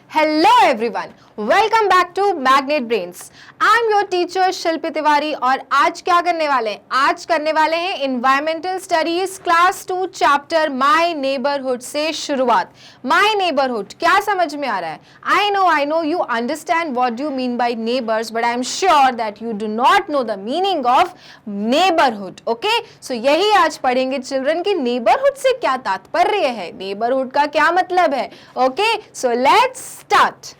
Hello everyone, welcome back to Magnet Brains. I'm your teacher शिल्पी तिवारी और आज क्या करने वाले हैं? आज करने वाले हैं Environmental Studies Class 2 Chapter My Neighborhood से शुरुआत. My Neighborhood क्या समझ में आ रहा है? I know you understand what you mean by neighbors, but I'm sure that you do not know the meaning of neighborhood. Okay? So यही आज पढ़ेंगे children कि neighborhood से क्या तात्पर्य है? Neighborhood का क्या मतलब है? Okay? So let's start.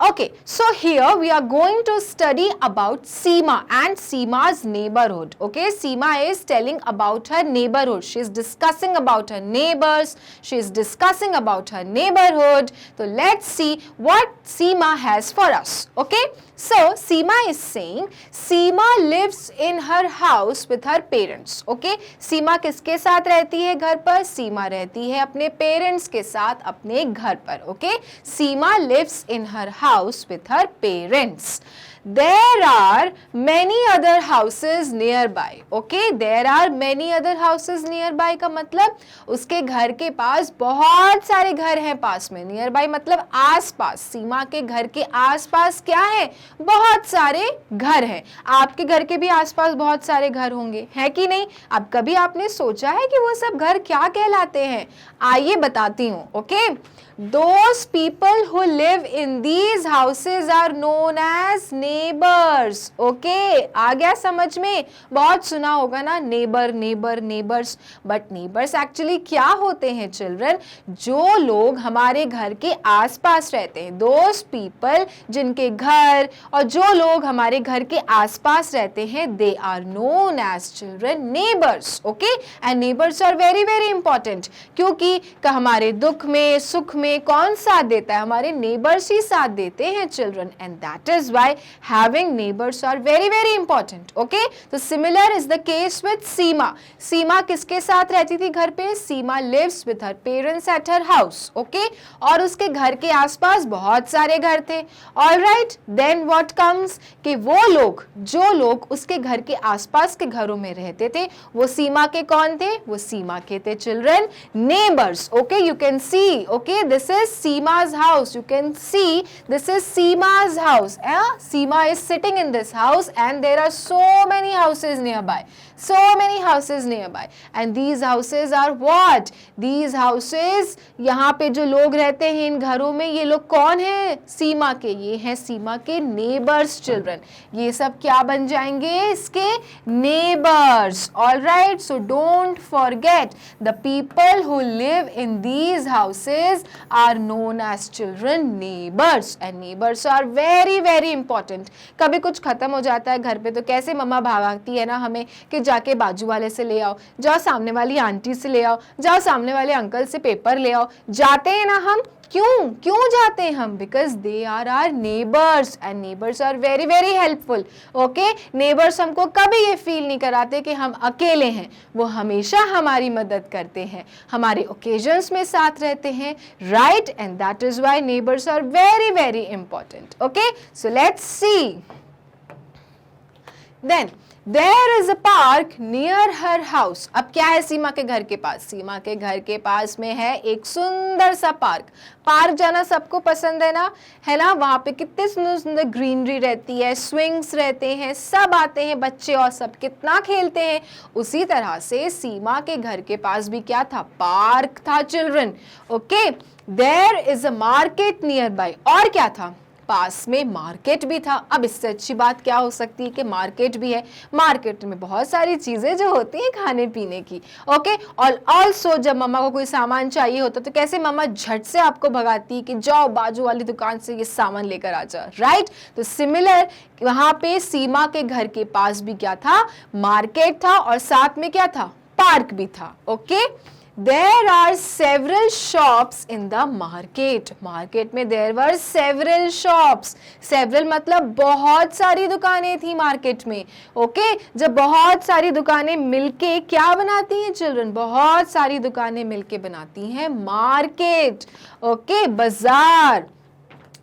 Okay, so here we are going to study about Seema and Seema's neighborhood. Okay, Seema is telling about her neighborhood. She is discussing about her neighbors. She is discussing about her neighborhood. So let's see what Seema has for us. Okay, so Seema is saying Seema lives in her house with her parents. Okay, Seema किसके साथ रहती है घर पर? Seema रहती है अपने parents के साथ अपने घर पर. Okay, Seema lives in her house with her parents. There are many other houses nearby. Okay, there are many other houses nearby का मतलब उसके घर के पास बहुत सारे घर हैं पास में. Nearby मतलब आस-पास. सीमा के घर के आस-पास क्या है? बहुत सारे घर हैं. आपके घर के भी आस-पास बहुत सारे घर होंगे, है कि नहीं? अब कभी आपने सोचा है कि वो सब घर क्या कहलाते हैं? आइए बताती हूँ. Okay, those people who live in these houses are known as neighbors. Okay, आ गया समझ में? बहुत सुना होगा ना neighbors, but neighbors actually क्या होते हैं children? जो लोग हमारे घर के आसपास रहते हैं, those people जिनके घर और जो लोग हमारे घर के आसपास रहते हैं, they are known as children neighbors. Okay, and neighbors are very important क्योंकि हमारे दुख में सुख में कौन साथ देता है? हमारे neighbors ही साथ देते हैं children, and that is why having neighbors are very important. Okay, so similar is the case with Seema. Seema किसके साथ रहती थी घर पे? Seema lives with her parents at her house. Okay, और उसके घर के आसपास बहुत सारे घर थे. All right, then what comes कि वो लोग जो लोग उसके घर के आसपास के घरों में रहते थे वो सीमा के कौन थे? वो सीमा के थे children neighbors. Okay, you can see. Okay, this is Seema's house. You can see this is Seema's house. Seema is sitting in this house and there are so many houses nearby. So many houses nearby. And these houses are what? These houses, यहाँ पे जो लोग रहते हैं इन घरों में, ये लोग कौन हैं? सीमा के. ये हैं सीमा के neighbors children. ये सब क्या बन जाएंगे? इसके neighbors. Alright, so don't forget the people who live in these houses are known as children neighbors. And neighbors are very important. कभी कुछ खत्म हो जाता है घर पे तो कैसे मम्मा भागती है ना हमें कि जाके बाजू वाले से ले आओ, जाओ सामने वाली आंटी से ले आओ, जाओ सामने वाले अंकल से पेपर ले आओ. जाते हैं ना हम. क्यों जाते हैं हम? Because they are our neighbors and neighbors are very helpful. Okay, neighbors हमको कभी ये फील नहीं कराते कि हम अकेले हैं. वो हमेशा हमारी मदद करते हैं, हमारे occasions में साथ रहते हैं, right? And that is why neighbors are very important. Okay, so let's see. Then there is a park near her house. अब क्या है सीमा के घर के पास? सीमा के घर के पास में है एक सुंदर सा पार्क. पार्क जाना सबको पसंद है ना? वहाँ पे कितने सुंदर ग्रीनरी रहती है, स्विंग्स रहते हैं, सब आते हैं बच्चे और सब कितना खेलते हैं. उसी तरह से सीमा के घर के पास भी क्या था? पार्क था children. Okay, there is a market nearby. और क्या था? पास में मार्केट भी था. अब इससे अच्छी बात क्या हो सकती है कि मार्केट भी है. मार्केट में बहुत सारी चीजें जो होती हैं खाने पीने की. ओके, और ऑल्सो जब मम्मा को कोई सामान चाहिए होता तो कैसे मम्मा झट से आपको भगाती कि जाओ बाजू वाली दुकान से ये सामान लेकर आ जाओ, राइट? तो सिमिलर वहां पे सीमा के घर के पास भी क्या था? मार्केट था और साथ में क्या था? पार्क भी था. Okay, There are several shops in the market. Market में there were several shops. Several मतलब बहुत सारी दुकानें थी मार्केट में. Okay? जब बहुत सारी दुकानें मिलके क्या बनाती हैं चिल्ड्रन? बहुत सारी दुकानें मिलके बनाती हैं मार्केट. Okay? बाजार.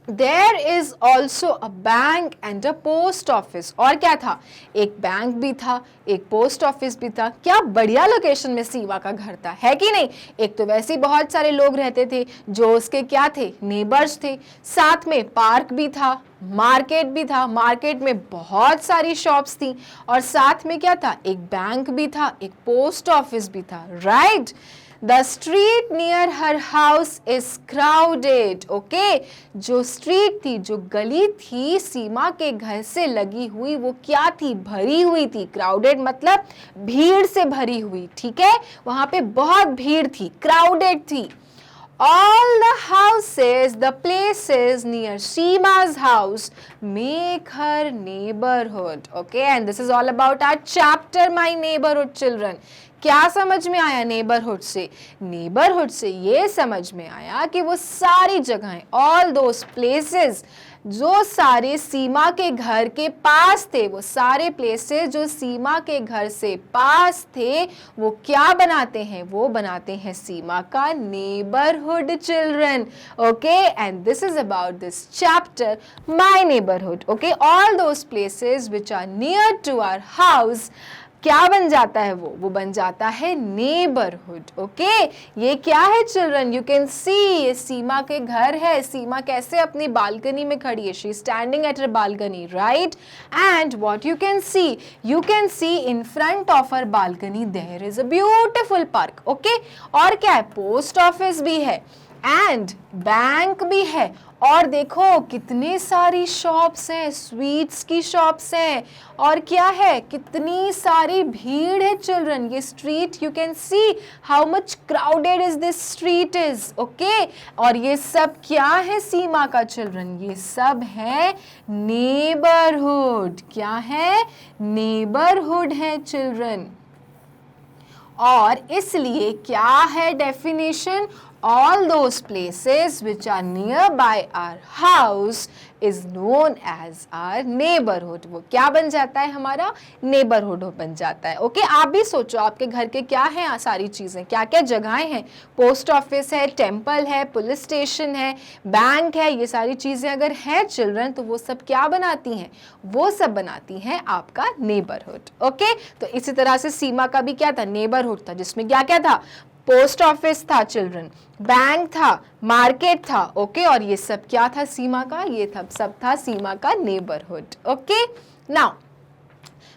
There is also a bank and a post office. और क्या था, एक बैंक भी था, एक पोस्ट ऑफिस भी था। क्या बढ़िया लोकेशन में सीमा का घर था, है कि नहीं। एक तो वैसे ही बहुत सारे लोग रहते थे जो उसके क्या थे, नेबर्स थे। साथ में पार्क भी था, मार्केट भी था, मार्केट में बहुत सारी शॉप्स थी, और साथ में क्या था, एक बैंक भी था, एक पोस्ट ऑफिस भी था, right. The street near her house is crowded. Okay? जो स्ट्रीट थी, जो गली थी सीमा के घर से लगी हुई, वो क्या थी, भरी हुई थी। क्राउडेड मतलब भीड़ से भरी हुई, ठीक है, वहां पे बहुत भीड़ थी, क्राउडेड थी। All the houses, the places near Seema's house make her neighborhood. Okay, and this is all about our chapter, My Neighborhood Children. क्या समझ में आया नेबरहुड से? नेबरहुड से ये समझ में आया कि वो सारी जगहें, ऑल दोस प्लेसेस जो सारे सीमा के घर के पास थे, वो सारे प्लेसेस जो सीमा के घर से पास थे, वो क्या बनाते हैं, वो बनाते हैं सीमा का neighbourhood children. Okay, and this is about this chapter my neighbourhood. Okay, all those places which are near to our house, क्या बन जाता है, वो बन जाता है नेबरहुड। ओके, ये क्या है चिल्ड्रन, यू कैन सी, ये सीमा के घर है। सीमा कैसे अपनी बालकनी में खड़ी है, she standing at her balcony, right. And what you can see in front of her balcony there is a beautiful park. Okay, और क्या है, पोस्ट ऑफिस भी है एंड बैंक भी है, और देखो कितनी सारी शॉप्स हैं, स्वीट्स की शॉप्स हैं, और क्या है, कितनी सारी भीड़ है चिल्ड्रन। ये street, you can see how much crowded is this street is. Okay, और ये सब क्या है सीमा का चिल्ड्रन, ये सब है नेबरहुड। क्या है, नेबरहुड है चिल्ड्रन। और इसलिए क्या है definition, all those places which are nearby our house is known as our neighborhood। वो क्या बन जाता है, हमारा नेबरहुड बन जाता है। ओके, आप भी सोचो आपके घर के क्या हैं सारी चीज़ें, क्या क्या जगहें हैं, पोस्ट ऑफिस है, टेम्पल है, पुलिस स्टेशन है, बैंक है, ये सारी चीज़ें अगर हैं चिल्ड्रन तो वो सब क्या बनाती हैं, वो सब बनाती हैं आपका नेबरहुड। ओके, तो इसी तरह से सीमा का भी क्या था, नेबरहुड था, जिसमें क्या क्या था, पोस्ट ऑफिस था चिल्ड्रन, बैंक था, मार्केट था। ओके, और ये सब क्या था सीमा का, ये सब था सीमा का neighbourhood. Okay, now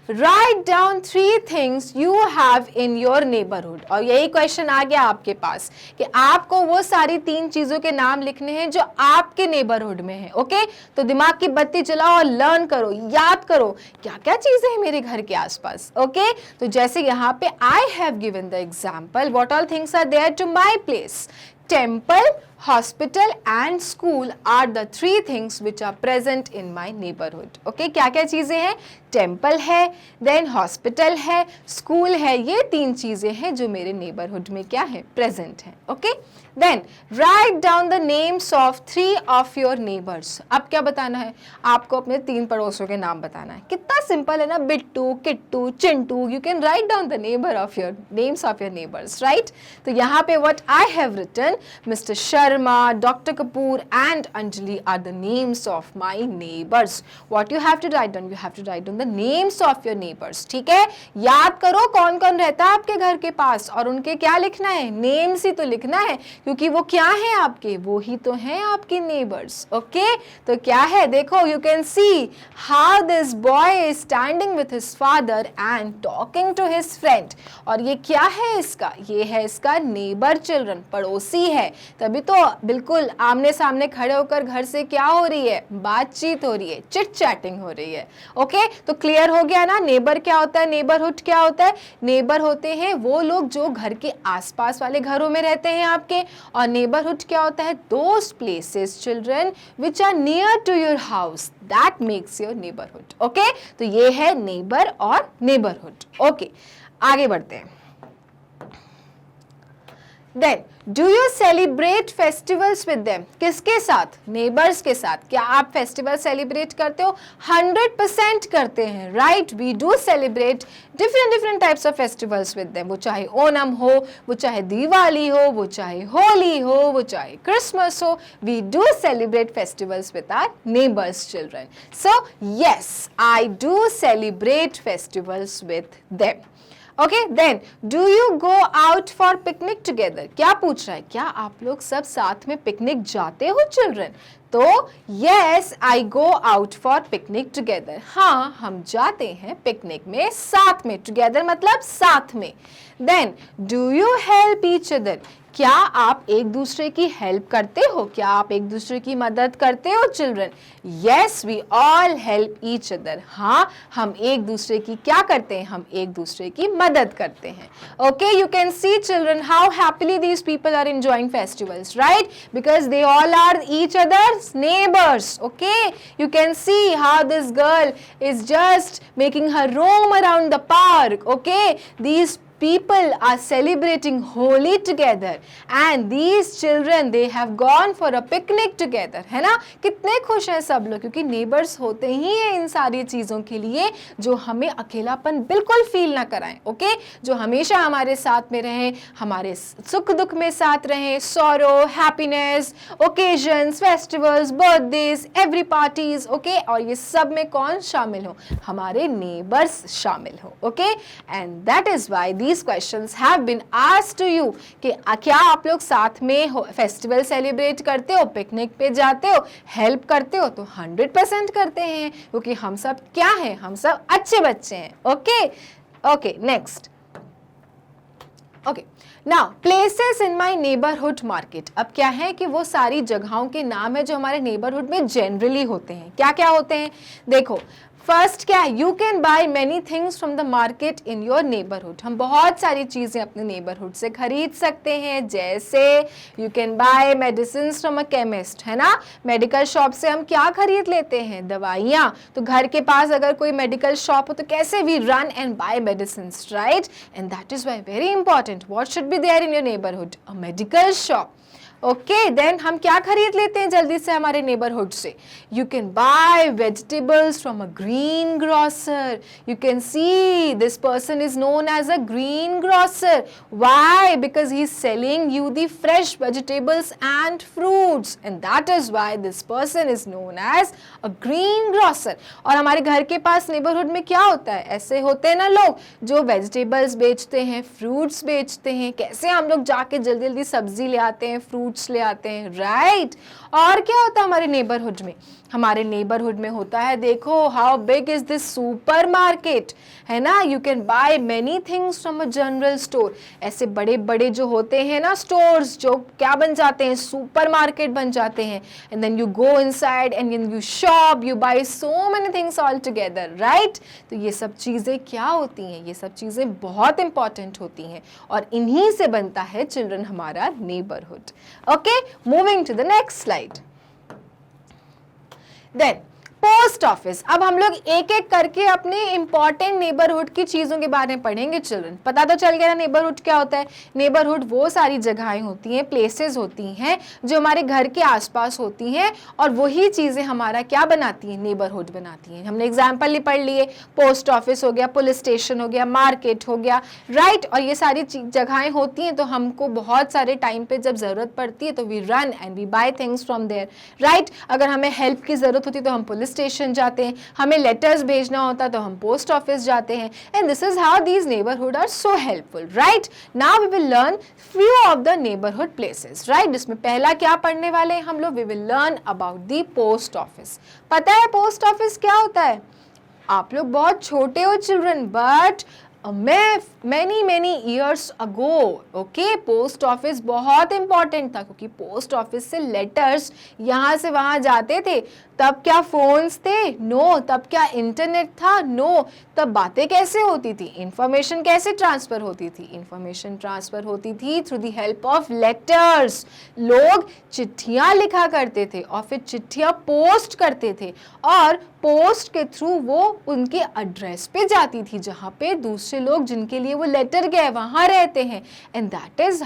write down 3 things you have in your neighbourhood. और यही क्वेश्चन आ गया आपके पास कि आपको वो सारी 3 चीजों के नाम लिखने हैं जो आपके नेबरहुड में है। ओके, तो दिमाग की बत्ती जलाओ और लर्न करो, याद करो क्या क्या चीजें हैं मेरे घर के आसपास। ओके, तो जैसे यहाँ पे I have given the example, what all things are there to my place. Temple, hospital and school are the 3 things which are present in my neighbourhood. Okay, क्या क्या चीजें हैं, टेम्पल है, देन हॉस्पिटल है, स्कूल है, ये 3 चीजें हैं जो मेरे नेबरहुड में क्या है, प्रेजेंट है। Okay, then write down the names of 3 of your neighbours. अब क्या बताना है, आपको अपने 3 पड़ोसियों के नाम बताना है। कितना सिंपल है ना, Bittu, Kittu, Chintu, you can write down the names of your neighbours, right. तो यहाँ पे what I have written, mister Sharma, doctor Kapoor and Anjali are the names of my neighbours. What you have to write down, you have to write down the names of your neighbours. ठीक है, याद करो कौन कौन रहता है आपके घर के पास, और उनके क्या लिखना है, नेम्स ही तो लिखना है, क्योंकि वो क्या है आपके, वो ही तो हैं आपके नेबर्स। ओके, तो क्या है, देखो you can see how this boy is standing with his father and talking to his friend. और ये क्या है इसका, ये है इसका नेबर चिल्ड्रन, पड़ोसी है, तभी तो बिल्कुल आमने सामने खड़े होकर घर से क्या हो रही है, बातचीत हो रही है, चिट चैटिंग हो रही है। ओके, तो क्लियर हो गया ना, नेबर क्या होता है, नेबरहुड क्या होता है। नेबर होते हैं वो लोग जो घर के आसपास वाले घरों में रहते हैं आपके, और नेबरहुड क्या होता है, those places children which are near to your house, that makes your neighbourhood. Okay, तो ये है नेबर और नेबरहुड। ओके, आगे बढ़ते हैं। Then do you celebrate festivals with them? किसके साथ? नेबर्स के साथ। क्या आप फेस्टिवल सेलिब्रेट करते हो? 100% करते हैं, right? We do celebrate different types of festivals with them. वो चाहे ओणम हो, वो चाहे दिवाली हो, वो चाहे होली हो, वो चाहे क्रिसमस हो, we do celebrate festivals with our neighbours children. So yes, I do celebrate festivals with them. Okay, then do you go out for picnic together? क्या पूछ रहा है? क्या आप लोग सब साथ में पिकनिक जाते हो चिल्ड्रन? तो yes, I go out for picnic together. हाँ, हम जाते हैं पिकनिक में साथ में। टुगेदर मतलब साथ में। Then do you help each other? क्या आप एक दूसरे की हेल्प करते हो? क्या आप एक दूसरे की मदद करते हो children? Yes, we all help each other. हाँ, हम एक दूसरे की क्या करते हैं? हम एक दूसरे की मदद करते हैं। Okay, you can see children how happily these people are enjoying festivals, right? Because they all are each others neighbours. Okay, you can see how this girl is just making her roam around the park. Okay, these people are celebrating Holi together and these children they have gone for a picnic together, है ना? कितने खुश हैं सब लोग, क्योंकि neighbours होते ही हैं इन सारी चीज़ों के लिए जो हमें अकेलापन बिल्कुल फील ना कराएं। ओके, जो हमेशा हमारे साथ में रहें, हमारे सुख दुख में साथ रहें, sorrow, happiness, occasions, festivals, birthdays, every parties. Okay, और ये सब में कौन शामिल हो? हमारे नेबर्स शामिल हो। Okay, and that is why these questions have been asked to you कि क्या आप लोग साथ में फेस्टिवल सेलिब्रेट करते हो, पिकनिक पे जाते हो, हेल्प करते हो? तो 100% करते हैं, क्योंकि हम सब क्या हैं? हम सब अच्छे बच्चे हैं। Okay okay, next. Okay, now places in my neighbourhood market. अब क्या है कि वो सारी जगहों के नाम है जो हमारे नेबरहुड में जनरली होते हैं। क्या क्या होते हैं? देखो, फर्स्ट क्या है? You can by many things from the market in your neighbourhood. हम बहुत सारी चीज़ें अपने नेबरहुड से खरीद सकते हैं, जैसे you can bye medicine from a chemist, है ना? मेडिकल शॉप से हम क्या खरीद लेते हैं? दवाइयाँ। तो घर के पास अगर कोई मेडिकल शॉप हो तो कैसे we run and buy medicine, right? And that is why very important, what should be there in your neighbourhood? A medical shop. Okay, then हम क्या खरीद लेते हैं जल्दी से हमारे नेबरहुड से? You can buy vegetables from a greengrocer. You can see this person is known as a greengrocer. Why? Because he is selling you the fresh vegetables and fruits, and that is why this person is known as a greengrocer. और हमारे घर के पास neighbourhood में क्या होता है? ऐसे होते हैं ना लोग जो वेजिटेबल्स बेचते हैं, फ्रूट्स बेचते हैं। कैसे हम लोग जाके जल्दी जल्दी सब्जी ले आते हैं, फ्रूट्स ले आते हैं, राइट? और क्या होता है हमारे नेबरहुड में? हमारे नेबरहुड में होता है, देखो how big is this super market, है ना? You can by many things from a general store. ऐसे बड़े बड़े जो होते हैं ना स्टोर्स, जो क्या बन जाते हैं? सुपर मार्केट बन जाते हैं। And then you go inside and you shop, you buy so many things all together, right? तो ये सब चीज़ें क्या होती हैं? ये सब चीज़ें बहुत इंपॉर्टेंट होती हैं और इन्हीं से बनता है चिल्ड्रन हमारा neighbourhood. Okay, moving to the next slide. Then post office. अब हम लोग एक एक करके अपने इंपॉर्टेंट नेबरहुड की चीज़ों के बारे में पढ़ेंगे चिल्ड्रन। पता तो चल गया ना नेबरहुड क्या होता है? नेबरहुड वो सारी जगहें होती हैं, प्लेसेस होती हैं जो हमारे घर के आसपास होती हैं और वही चीज़ें हमारा क्या बनाती हैं? नेबरहुड बनाती हैं। हमने एग्जाम्पल ही पढ़ लिए, पोस्ट ऑफिस हो गया, पुलिस स्टेशन हो गया, मार्केट हो गया, राइट? और ये सारी जगहें होती हैं तो हमको बहुत सारे टाइम पे जब ज़रूरत पड़ती है तो we run and we buy things from there, right? अगर हमें हेल्प की ज़रूरत होती है तो हम पुलिस स्टेशन जाते हैं, हमें लेटर्स भेजना होता तो हम पोस्ट ऑफिस जाते हैं। And this is how these neighbourhood are so helpful, right? Now we will learn few of the neighbourhood places, right? इसमें पहला क्या पढ़ने वाले हैं हम लोग? We will learn about the post office. पता है पोस्ट ऑफिस क्या होता है? आप लोग बहुत छोटे हो children, but many years ago, okay, post office बहुत इंपॉर्टेंट था क्योंकि पोस्ट ऑफिस से लेटर्स यहाँ से वहाँ जाते थे। तब क्या फोन्स थे? नो। तब क्या इंटरनेट था? नो। तब बातें कैसे होती थी? इंफॉर्मेशन कैसे ट्रांसफर होती थी? इंफॉर्मेशन ट्रांसफर होती थी through the help of letters. लोग चिट्ठियां लिखा करते थे और फिर चिट्ठियां पोस्ट करते थे और पोस्ट के थ्रू वो उनके एड्रेस पे जाती थी जहाँ पे दूसरे लोग जिनके लिए वो लेटर गए वहाँ रहते हैं। And that's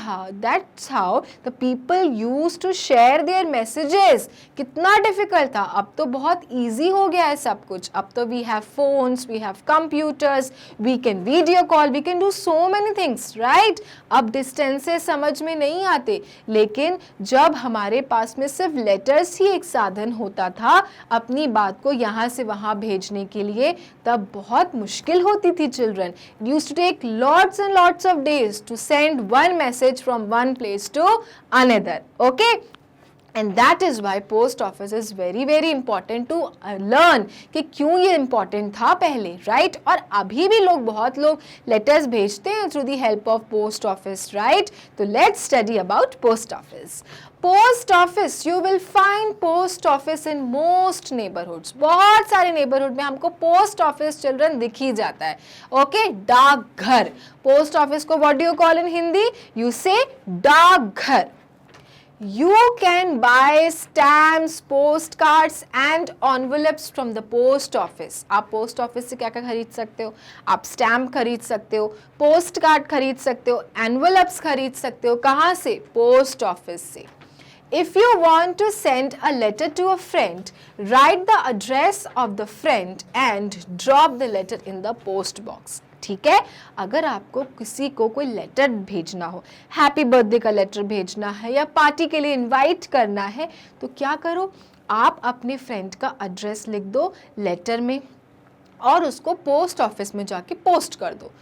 how the people used to share their messages. कितना डिफिकल्ट था, अब तो बहुत ईजी हो गया है सब कुछ। अब तो we have phones, we have computers, we can video call, we can do so many things, right. अब डिस्टेंसेस समझ में नहीं आते, लेकिन जब हमारे पास में सिर्फ लेटर्स ही एक साधन होता था अपनी बात को यहाँ से वहां भेजने के लिए, तब बहुत मुश्किल होती थी children. It used to take lots and lots of days to send one message from one place to another. Okay? And that is why post office is very very important to learn कि क्यों ये important था पहले, right? और अभी भी बहुत लोग letters भेजते हैं through the help of post office, right? तो let's study about post office. Post office, you will find post office in most neighbourhoods. बहुत सारे नेबरहुड में हमको पोस्ट ऑफिस चिल्ड्रन दिख ही जाता है। ओके, डाकघर। पोस्ट ऑफिस को what do you call in Hindi? You से डाकघर। You can buy stamps, postcards and envelopes from the post office. आप पोस्ट ऑफिस से क्या क्या खरीद सकते हो? आप स्टैम्प खरीद सकते हो, पोस्ट कार्ड खरीद सकते हो, एनवलप्स खरीद सकते हो। कहाँ से? पोस्ट ऑफिस से। If you want to send a letter to a friend, write the address of the friend and drop the letter in the post box. ठीक है, अगर आपको किसी को कोई लेटर भेजना हो, हैप्पी बर्थडे का लेटर भेजना है या पार्टी के लिए इनवाइट करना है, तो क्या करो, आप अपने फ्रेंड का एड्रेस लिख दो लेटर में और उसको पोस्ट ऑफिस में जाके पोस्ट कर दो।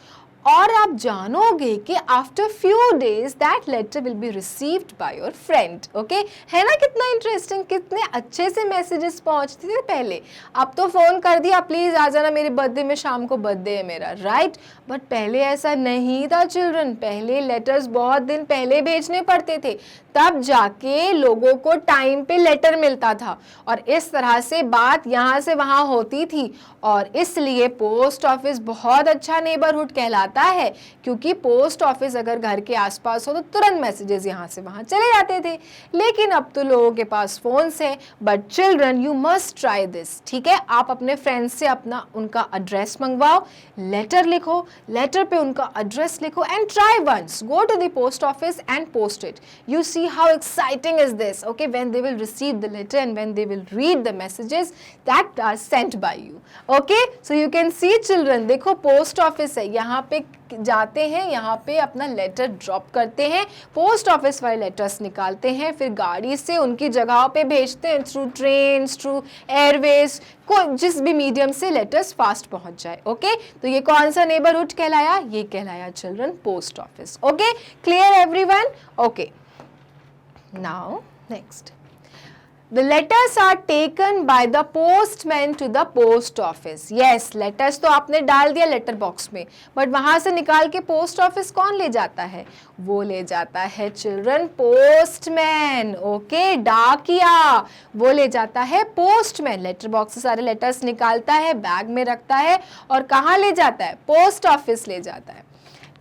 और आप जानोगे कि after few days that letter will be received by your friend. Okay, है ना कितना इंटरेस्टिंग, कितने अच्छे से मैसेजेस पहुंचते थे पहले। अब तो फोन कर दिया, प्लीज आ जाना मेरे बर्थडे में, शाम को बर्थडे है मेरा, राइट। बट पहले ऐसा नहीं था चिल्ड्रन। पहले लेटर्स बहुत दिन पहले भेजने पड़ते थे, तब जाके लोगों को टाइम पे लेटर मिलता था और इस तरह से बात यहाँ से वहाँ होती थी। और इसलिए पोस्ट ऑफिस बहुत अच्छा नेबरहुड कहलाता है, क्योंकि पोस्ट ऑफिस अगर घर के आसपास हो तो तुरंत मैसेजेस यहाँ से वहाँ चले जाते थे। लेकिन अब तो लोगों के पास फोन्स हैं। But children, you must try this, ठीक है। आप अपने फ्रेंड्स से अपना उनका एड्रेस मंगवाओ, लेटर लिखो, लेटर पे उनका एड्रेस लिखो and try once, go to the post office and post it. You see how exciting is this, okay, when they will receive the letter and when they will read the messages that are sent by you. Okay, so you can see children, देखो post office है, यहाँ पे जाते हैं, यहाँ पे अपना letter drop करते हैं, पोस्ट ऑफिस वाले लेटर्स निकालते हैं, फिर गाड़ी से उनकी जगहों पे भेजते हैं, थ्रू ट्रेन, थ्रू एयरवेज, कोई जिस भी मीडियम से लेटर्स फास्ट पहुंच जाए। ओके, तो ये कौन सा नेबरहुड कहलाया? ये कहलाया children post office. Okay, clear everyone? Okay, now next, the letters are taken by the postman to the post office. Yes, letters तो आपने डाल दिया लेटर बॉक्स में, बट वहां से निकाल के पोस्ट ऑफिस कौन ले जाता है? वो ले जाता है चिल्ड्रन पोस्टमैन। ओके, डाकिया, वो ले जाता है पोस्टमैन। लेटर बॉक्स से सारे लेटर्स निकालता है, बैग में रखता है और कहाँ ले जाता है? पोस्ट ऑफिस ले जाता है।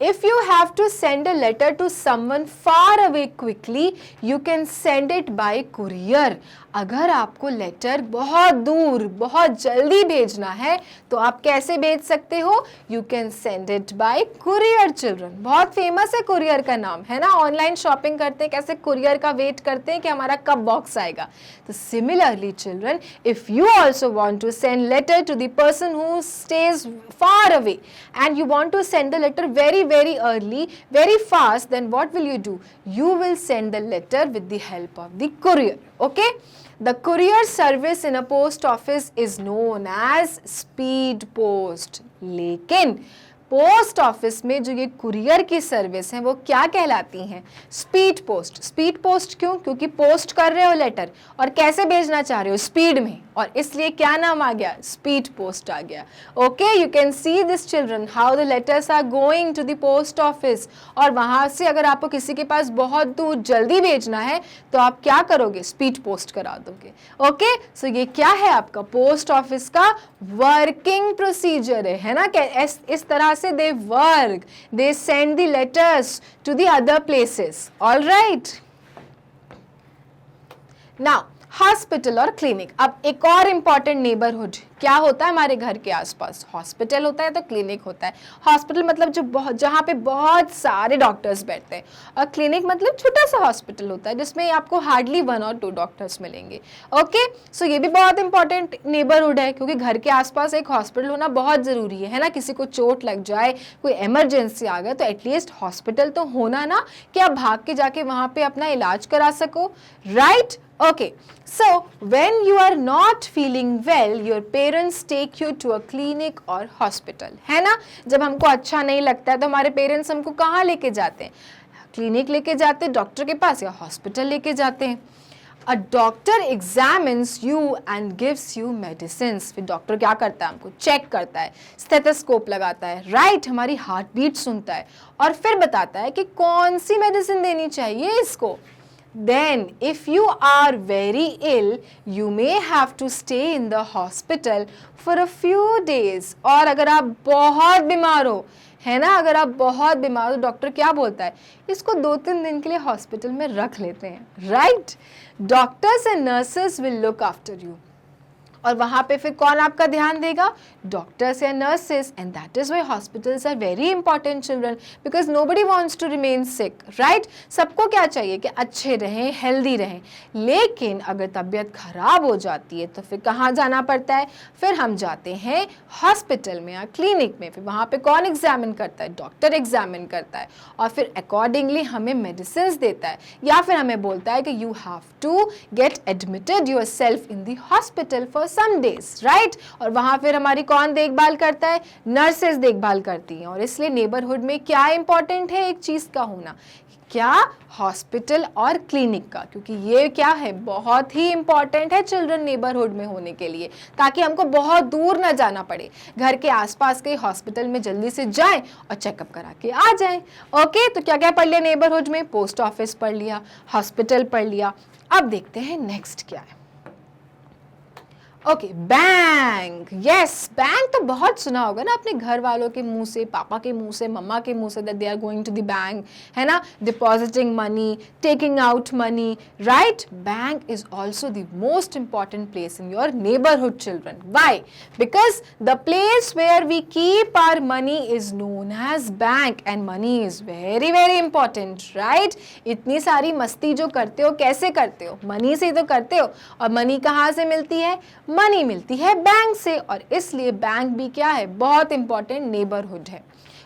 If you have to send a letter to someone far away quickly, you can send it by courier. अगर आपको लेटर बहुत दूर बहुत जल्दी भेजना है तो आप कैसे भेज सकते हो? You can send it by courier children. बहुत फेमस है कुरियर का नाम, है ना। ऑनलाइन शॉपिंग करते हैं, कैसे कुरियर का वेट करते हैं कि हमारा कब बॉक्स आएगा। तो similarly children, if you also want to send letter to the person who stays far away and you want to send the letter very very early, very fast, then what will you do? You will send the letter with the help of the courier. Okay? The courier service in a post office is known as speed post. लेकिन post office में जो ये courier की service है वो क्या कहलाती हैं? Speed post. स्पीड पोस्ट क्यों? क्योंकि पोस्ट कर रहे हो लेटर और कैसे भेजना चाह रहे हो? स्पीड में। और इसलिए क्या नाम आ गया, स्पीड पोस्ट आ गया। Okay, you can see this children how the letters are going to the post office, और वहां से अगर आपको किसी के पास बहुत दूर जल्दी भेजना है तो आप क्या करोगे, स्पीड पोस्ट करा दोगे। ओके, सो ये क्या है आपका पोस्ट ऑफिस का वर्किंग प्रोसीजर है ना, इस तरह से they work, they send the letters to the other places. All right, now hospital और क्लिनिक। अब एक और इम्पॉर्टेंट नेबरहुड क्या होता है हमारे घर के आसपास, हॉस्पिटल होता है तो क्लिनिक होता है। हॉस्पिटल मतलब जहाँ पे बहुत सारे डॉक्टर्स बैठते हैं, और क्लिनिक मतलब छोटा सा हॉस्पिटल होता है जिसमें आपको हार्डली 1 और 2 डॉक्टर्स मिलेंगे। ओके, सो ये भी बहुत इंपॉर्टेंट नेबरहुड है, क्योंकि घर के आसपास एक हॉस्पिटल होना बहुत ज़रूरी है ना। किसी को चोट लग जाए, कोई इमरजेंसी आ गया, तो एटलीस्ट हॉस्पिटल तो होना ना, कि आप भाग के जाके वहाँ पे अपना इलाज करा सको। Right, okay, so when you are not feeling well, your parents take you to a clinic or hospital, है ना। जब हमको अच्छा नहीं लगता है तो हमारे पेरेंट्स हमको कहाँ लेके जाते हैं, क्लिनिक लेके जाते हैं, डॉक्टर के पास, या हॉस्पिटल लेके जाते हैं। A doctor examines you and gives you medicines. फिर डॉक्टर क्या करता है, हमको चेक करता है, स्टेथोस्कोप लगाता है, राइट, हमारी हार्ट बीट सुनता है, और फिर बताता है कि कौन सी मेडिसिन देनी चाहिए इसको। Then, if you are very ill, you may have to stay in the hospital for a few days. और अगर आप बहुत बीमार हो, है ना, अगर आप बहुत बीमार हो, डॉक्टर क्या बोलता है, इसको 2-3 दिन के लिए हॉस्पिटल में रख लेते हैं। Right, doctors and nurses will look after you, और वहाँ पे फिर कौन आपका ध्यान देगा, डॉक्टर्स या nurses. And that is why hospitals are very important children, because nobody wants to remain sick. Right, सबको क्या चाहिए कि अच्छे रहें, हेल्दी रहें, लेकिन अगर तबीयत खराब हो जाती है तो फिर कहाँ जाना पड़ता है, फिर हम जाते हैं हॉस्पिटल में या क्लिनिक में। फिर वहाँ पे कौन एग्जामिन करता है, डॉक्टर एग्जामिन करता है, और फिर अकॉर्डिंगली हमें मेडिसिन देता है, या फिर हमें बोलता है कि you have to get admitted yourself in the hospital for some days, right? और वहां फिर हमारी कौन देखभाल करता है, नर्सेस देखभाल करती हैं। और इसलिए नेबरहुड में क्या इंपॉर्टेंट है, एक चीज का होना, क्या, हॉस्पिटल और क्लिनिक का, क्योंकि ये क्या है, बहुत ही इंपॉर्टेंट है चिल्ड्रन नेबरहुड में होने के लिए, ताकि हमको बहुत दूर ना जाना पड़े, घर के आसपास के हॉस्पिटल में जल्दी से जाएं और चेकअप करा के आ जाएं। ओके, तो क्या क्या पढ़ लिया नेबरहुड में, पोस्ट ऑफिस पढ़ लिया, हॉस्पिटल पढ़ लिया। अब देखते हैं नेक्स्ट क्या है। Okay, bank. यस, बैंक तो बहुत सुना होगा ना अपने घर वालों के मुंह से, पापा के मुंह से, मम्मा के मुंह से, that they are going to the bank, है ना, depositing money, taking out money. Right, bank is also the most important place in your neighbourhood children. Why? Because the place where we keep our money is known as bank, and money is very very important. Right, इतनी सारी मस्ती जो करते हो, कैसे करते हो, money से ही तो करते हो, और मनी कहाँ से मिलती है, मनी मिलती है बैंक से, और इसलिए बैंक भी क्या है, बहुत इंपॉर्टेंट नेबरहुड है।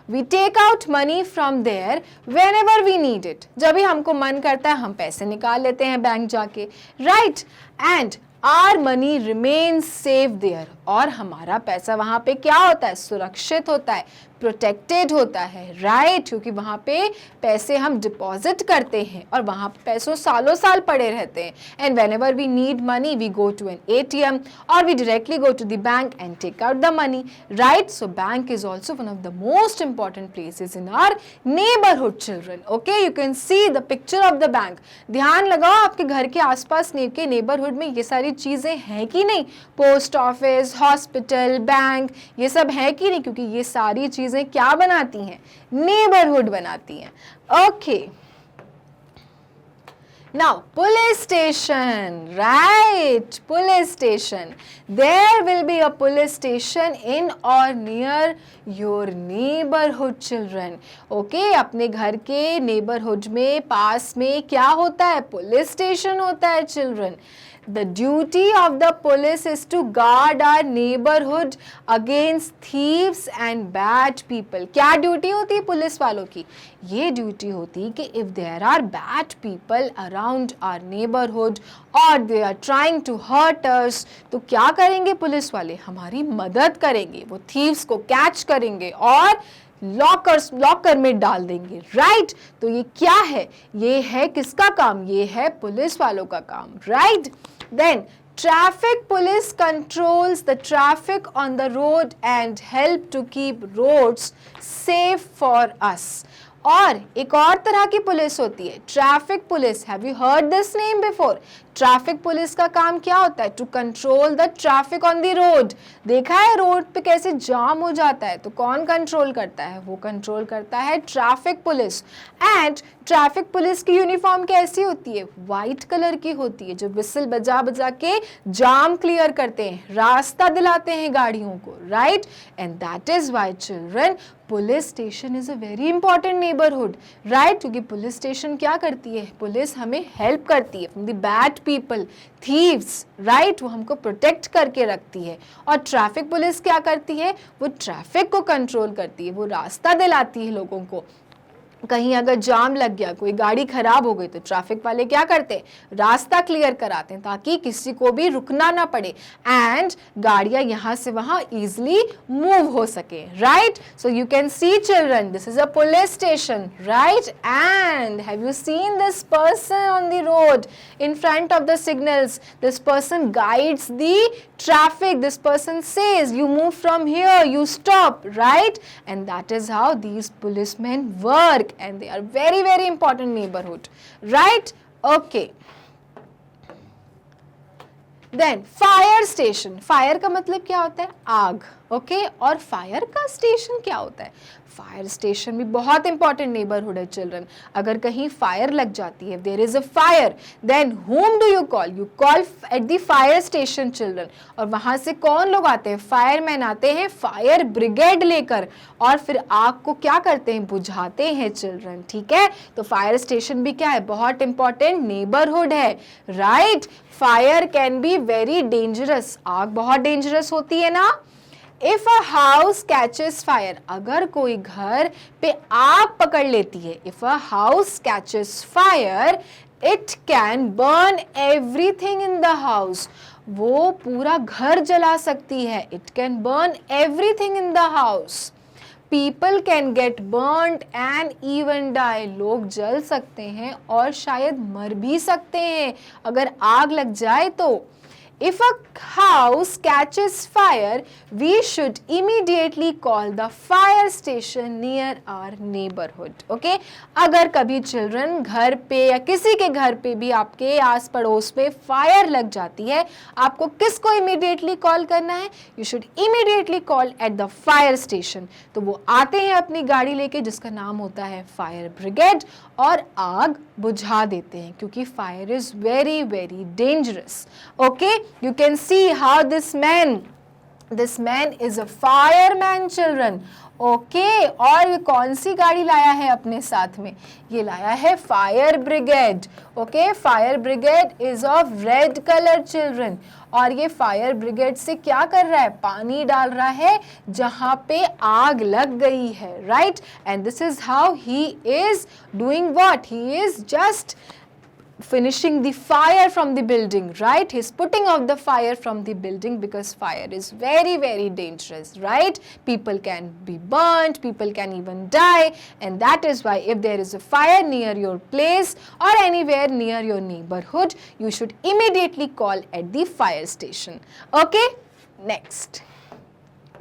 We take out money from there whenever we need it. जब भी हमको मन करता है हम पैसे निकाल लेते हैं बैंक जाके, right? And our money remains safe there. और हमारा पैसा वहाँ पे क्या होता है, सुरक्षित होता है, प्रोटेक्टेड होता है। राइट, क्योंकि वहाँ पे पैसे हम डिपॉजिट करते हैं और वहाँ पैसों सालों साल पड़े रहते हैं। And whenever we need money we go to an ATM और we directly go to the bank and take out the money. Right, so bank is also one of the most important places in our neighbourhood children. Okay, you can see the picture of the bank. ध्यान लगाओ आपके घर के आसपास के neighbourhood में ये सारी चीजें हैं कि नहीं, पोस्ट ऑफिस, हॉस्पिटल, बैंक, ये सब है कि नहीं, क्योंकि ये सारी चीजें क्या बनाती हैं, नेबरहुड बनाती हैं। Okay, now police station, right, police station, there will be a police station in or near your neighborhood children. Okay, अपने घर के नेबरहुड में पास में क्या होता है, पुलिस स्टेशन होता है children. The duty of the police is to guard our neighborhood against thieves and bad people. क्या ड्यूटी होती है पुलिस वालों की? ये ड्यूटी होती है कि if there are bad people around our neighborhood or they are trying to hurt us, तो क्या करेंगे पुलिस वाले? हमारी मदद करेंगे, वो thieves को कैच करेंगे और लॉकर में डाल देंगे। राइट, तो ये क्या है, ये है किसका काम, ये है पुलिस वालों का काम। Right, then Traffic police controls the traffic on the road and help to keep roads safe for us. और एक और तरह की पुलिस होती है traffic police. Have you heard this name before? Traffic police का काम क्या होता है? To control the traffic on the road. देखा है रोड पे कैसे जाम हो जाता है, तो कौन कंट्रोल करता है? वो कंट्रोल करता है traffic police. And traffic police की यूनिफॉर्म कैसी होती है? वाइट कलर की होती है, जो विसल बजा बजा के जाम क्लियर करते हैं, रास्ता दिलाते हैं गाड़ियों को, राइट? And that is why children police station is a very important neighbourhood, right? क्योंकि पुलिस स्टेशन क्या करती है? पुलिस हमें हेल्प करती है from the bad people, thieves, right? वो हमको प्रोटेक्ट करके रखती है. और ट्रैफिक पुलिस क्या करती है? वो ट्रैफिक को कंट्रोल करती है, वो रास्ता दिलाती है लोगों को. कहीं अगर जाम लग गया, कोई गाड़ी खराब हो गई, तो ट्रैफिक वाले क्या करते हैं? रास्ता क्लियर कराते हैं ताकि किसी को भी रुकना ना पड़े एंड गाड़ियां यहाँ से वहां इजिली मूव हो सके, right? So you can see children, this is a police station, right? And have you seen this person on the road in front of the signals? This person guides the traffic. This person says you move from here, you stop, right? And that is how these policemen work, and they are very very important neighborhood, right? Okay. Then fire station. Fire का मतलब क्या होता है? आग, okay? और fire का station क्या होता है? फायर स्टेशन भी बहुत इंपॉर्टेंट नेबरहुड है चिल्ड्रन. अगर कहीं फायर लग जाती है, there is a fire, then whom do you call? You call at the fire station children. और वहां से कौन लोग आते हैं? फायरमैन आते हैं फायर ब्रिगेड लेकर, और फिर आग को क्या करते हैं? बुझाते हैं चिल्ड्रन, ठीक है? तो फायर स्टेशन भी क्या है? बहुत इंपॉर्टेंट नेबरहुड है, right? Fire can be very dangerous. आग बहुत डेंजरस होती है ना. If a house catches fire, अगर कोई घर पे आग पकड़ लेती है, if a house catches fire, it can burn everything in the house. वो पूरा घर जला सकती है. It can burn everything in the house. People can get burnt and even die. लोग जल सकते हैं और शायद मर भी सकते हैं अगर आग लग जाए तो. If a house catches fire, we should immediately call the fire station near our neighborhood. Okay? अगर कभी children घर पे या किसी के घर पे भी आपके आस पड़ोस में फायर लग जाती है, आपको किसको immediately call करना है? You should immediately call at the fire station. तो वो आते हैं अपनी गाड़ी लेके जिसका नाम होता है फायर ब्रिगेड, और आग बुझा देते हैं क्योंकि fire is very very dangerous. Okay, you can see how this man is a fireman children. Okay, और ये कौन सी गाड़ी लाया है अपने साथ में? ये लाया है fire brigade. Okay, fire brigade is of red colour children. और ये फायर ब्रिगेड से क्या कर रहा है? पानी डाल रहा है जहां पे आग लग गई है, right? And this is how he is doing what? He is just finishing the fire from the building, right? He's putting out the fire from the building because fire is very very dangerous, right? People can be burnt, people can even die, and that is why if there is a fire near your place or anywhere near your neighborhood, you should immediately call at the fire station. Okay, next.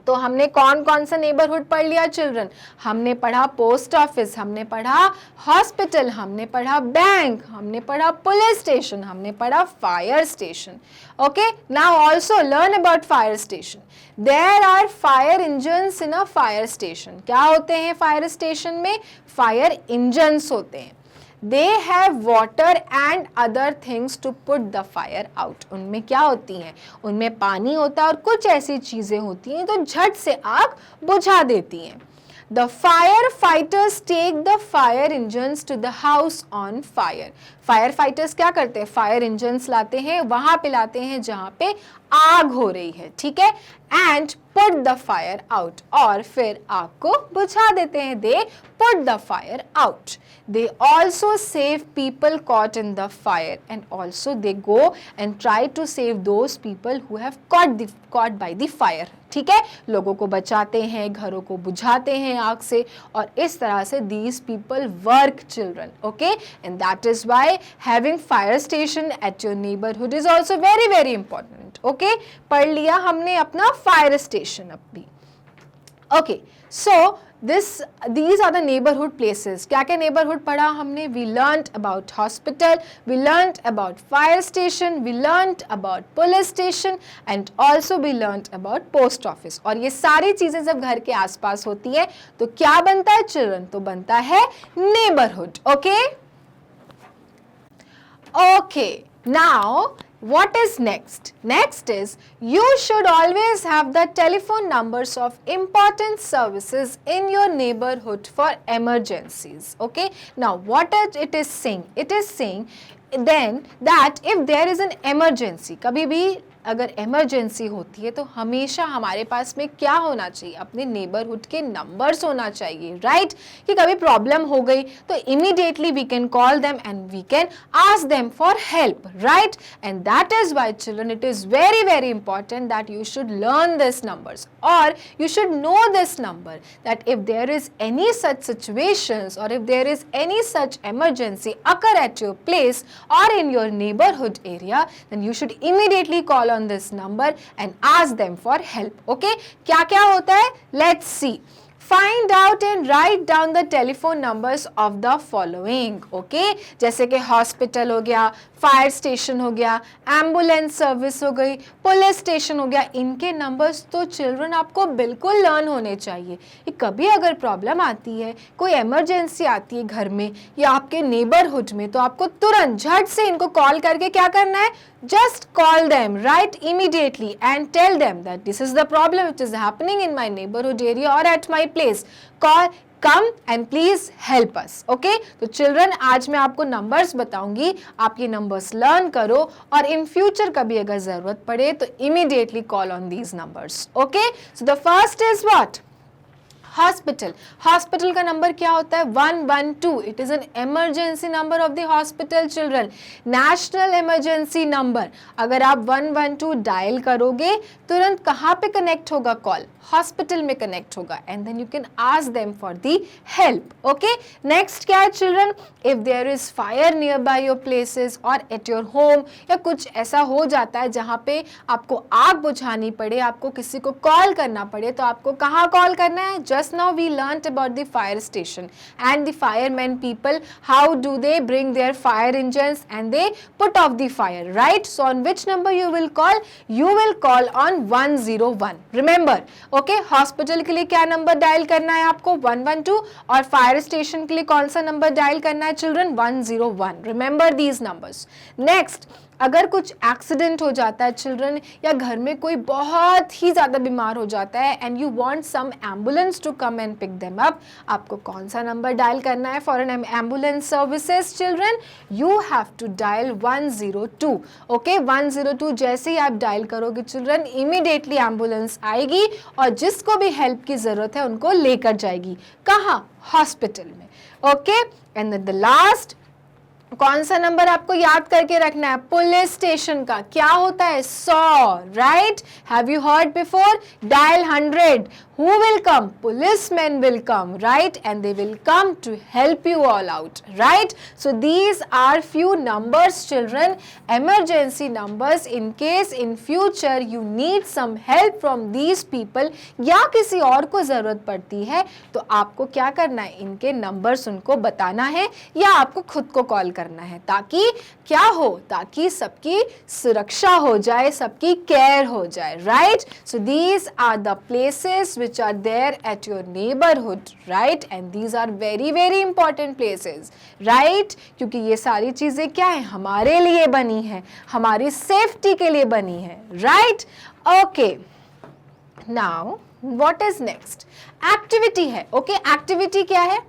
तो हमने कौन कौन सा neighbourhood पढ़ लिया children? हमने पढ़ा post office, हमने पढ़ा हॉस्पिटल, हमने पढ़ा बैंक, हमने पढ़ा पुलिस स्टेशन, हमने पढ़ा fire station. Okay, now also learn about fire station. There are fire engines in a fire station. क्या होते हैं फायर स्टेशन में? फायर इंजन्स होते हैं. They have water and other things to put the fire out. उनमें क्या होती हैं? उनमें पानी होता है और कुछ ऐसी चीजें होती हैं तो झट से आग बुझा देती हैं. The firefighters take the fire engines to the house on fire. Firefighters क्या करते हैं? Fire engines लाते हैं, वहां पे लाते हैं जहां पे आग हो रही है, ठीक है? And put the fire out. और फिर आग को बुझा देते हैं. They put the fire out. They also save people caught in the fire, and also they go and try to save those people who have caught by the fire. ठीक है, लोगों को बचाते हैं, घरों को बुझाते हैं आग से, और इस तरह से these people work children. Okay, and that is why why having fire station at your neighborhood is also very very important. Okay, पढ़ लिया हमने अपना fire station अब भी. Okay, so these are the neighborhood places. क्या क्या neighborhood पढ़ा हमने? We learnt about hospital, we learnt about fire station, we learnt about police station and also we learnt about post office. और ये सारी चीजें जब घर के आसपास होती है तो क्या बनता है children? तो बनता है neighborhood. Okay? Okay, now what is next? Next is you should always have the telephone numbers of important services in your neighborhood for emergencies. Okay, now what it is saying? It is saying then that if there is an emergency, कभी भी अगर emergency होती है तो हमेशा हमारे पास में क्या होना चाहिए? अपने नेबरहुड के नंबर्स होना चाहिए, राइट? कि कभी प्रॉब्लम हो गई तो immediately we can call them and we can ask them for help, right? And that is why children it is very very important that you should learn this numbers और you should know this number that if there is any such situations और if there is any such emergency occur at your place or in your neighborhood area, then you should immediately call on this number and ask them for help. Okay, क्या क्या होता है? Let's see. Find out and write down the telephone numbers of the following. Okay, जैसे कि hospital हो गया, fire station हो गया, एम्बुलेंस सर्विस हो गई, पुलिस स्टेशन हो गया, इनके नंबर्स तो चिल्ड्रन आपको बिल्कुल लर्न होने चाहिए. कि कभी अगर प्रॉब्लम आती है, कोई इमरजेंसी आती है घर में या आपके नेबरहुड में, तो आपको तुरंत झट से इनको कॉल करके क्या करना है? Just call them right immediately and tell them that this is the problem which is happening in my neighborhood area or at my place. Come and please help us. Okay? तो children आज मैं आपको numbers बताऊंगी, आप ये numbers learn करो और in future कभी अगर ज़रूरत पड़े तो immediately call on these numbers. Okay? So the first is what? Hospital. Hospital का नंबर क्या होता है? 112. It is an emergency number of the hospital children. National emergency number. अगर आप 112 डायल करोगे तुरंत कहाँ पे कनेक्ट होगा कॉल? हॉस्पिटल में कनेक्ट होगा and then you can ask them for the help. Okay, next क्या है children? If there is fire nearby your places और एट योर होम, या कुछ ऐसा हो जाता है जहाँ पे आपको आग बुझानी पड़े, आपको किसी को कॉल करना पड़े, तो आपको कहाँ कॉल करना है? Just now we learnt about the fire station and the firemen people, how do they bring their fire engines and they put off the fire, right? So on which number you will call? You will call on 101. Remember, okay? Hospital के लिए क्या number dial करना है आपको? 112. और fire station के लिए कौन सा नंबर डायल करना है children? 101. Remember these numbers. Next, अगर कुछ एक्सीडेंट हो जाता है चिल्ड्रन, या घर में कोई बहुत ही ज़्यादा बीमार हो जाता है and you want some ambulance to come and pick them up, आपको कौन सा नंबर डायल करना है for an ambulance services children? You have to dial 102. Okay, 102 जैसे ही आप डायल करोगे चिल्ड्रन इमीडिएटली एम्बुलेंस आएगी और जिसको भी हेल्प की ज़रूरत है उनको लेकर जाएगी. कहाँ? हॉस्पिटल में. ओके, एंड द लास्ट कौन सा नंबर आपको याद करके रखना है? पुलिस स्टेशन का क्या होता है? 100. Right? Have you heard before? Dial 100. Who will come? Policemen will come, right? And they will come to help you all out, right? So these are few numbers, children, emergency numbers in case in future you need some help from these people या किसी और को ज़रूरत पड़ती है तो आपको क्या करना है? इनके numbers उनको बताना है या आपको खुद को कॉल करना है, ताकि क्या हो? ताकि सबकी सुरक्षा हो जाए, सबकी केयर हो जाए, right? So these are the places which are there at your neighborhood, right? And these are very very important places, right? क्योंकि ये सारी चीजें क्या है? हमारे लिए बनी है, हमारी सेफ्टी के लिए बनी है, right? Okay, now what is next? Activity है. Okay, activity क्या है?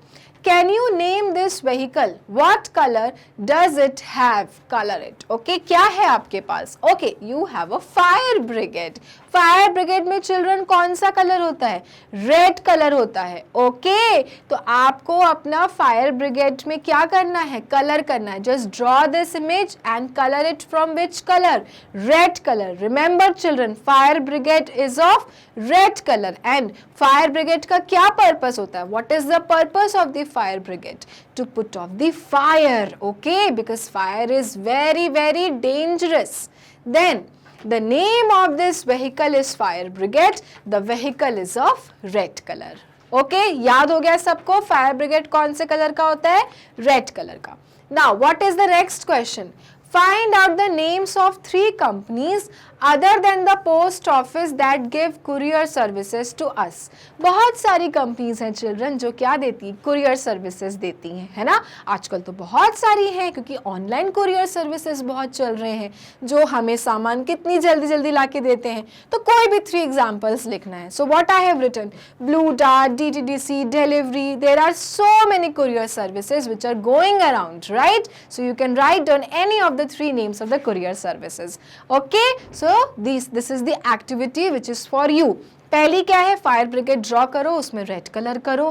Can you name this vehicle? What color does it have? Color it. Okay, क्या है आपके पास? Okay, you have a fire brigade. Fire brigade में चिल्ड्रन कौन सा colour होता है? रेड कलर होता है. ओके, तो आपको अपना फायर ब्रिगेड में क्या करना है? कलर करना है. Just draw this image and colour it from which colour? Red colour. Remember children, fire brigade is of red colour. And fire brigade का क्या पर्पस होता है? What is the purpose of the fire brigade? To put off the fire, okay, because fire is very, very dangerous. Then the name of this vehicle is fire brigade. The vehicle is of red color. Okay याद हो गया सबको fire brigade कौन से colour का होता है? Red colour का. Now what is the next question? Find out the names of 3 companies other than the post office that give courier services to us. बहुत सारी कंपनीज हैं चिल्ड्रन जो क्या देती हैं? कुरियर सर्विसेज देती हैं, है ना. आजकल तो बहुत सारी हैं क्योंकि ऑनलाइन कुरियर सर्विसेज बहुत चल रहे हैं जो हमें सामान कितनी जल्दी जल्दी ला के देते हैं. तो कोई भी 3 एग्जाम्पल्स लिखना है. So what I have written? Blue Dart, DTDC, Delhivery. There are so many courier services which are going around, right? So you can write down any of the 3 names of the courier services. Okay, so this is the activity which is for you. पहली क्या है? Fire brigade draw करो, उसमें red colour करो.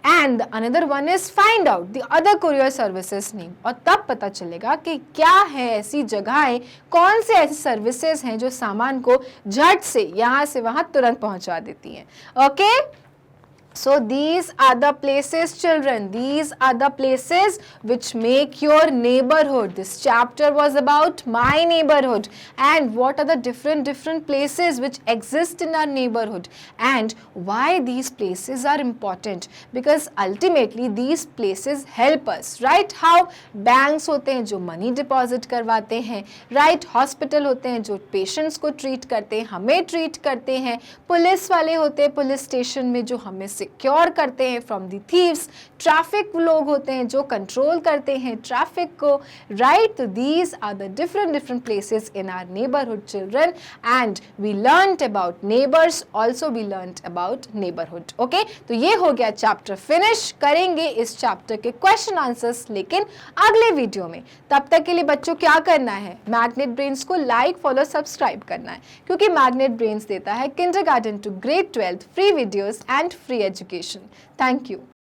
And another one is find out the other courier services name. और तब पता चलेगा कि क्या है ऐसी जगहें, कौन से ऐसी सर्विसेज हैं जो सामान को झट से यहाँ से वहाँ तुरंत पहुँचा देती हैं. Okay, so these are the places children, these are the places which make your neighborhood. This chapter was about my neighborhood and what are the different places which exist in our neighborhood and why these places are important, because ultimately these places help us, right? How banks होते हैं जो money deposit करवाते हैं, right? Hospital होते हैं जो patients को treat करते हैं, हमें treat करते हैं. पुलिस वाले होते हैं पुलिस स्टेशन में जो हमें सिक्योर करते हैं फ्रॉम द थीव्स. ट्रैफिक लोग होते हैं जो कंट्रोल करते हैं ट्रैफिक को, राइट? तो these are the different places in our neighbourhood children and we learned about neighbours, also we learned about neighbourhood. Okay, तो ये हो गया चैप्टर फिनिश. करेंगे इस चैप्टर के क्वेश्चन आंसर्स लेकिन अगले वीडियो में. तब तक के लिए बच्चों क्या करना है? मैग्नेट ब्रेन्स को लाइक, फॉलो, सब्सक्राइब करना है क्योंकि मैग्नेट ब्रेन्स देता है kindergarten to grade 12 free videos and free education. Thank you.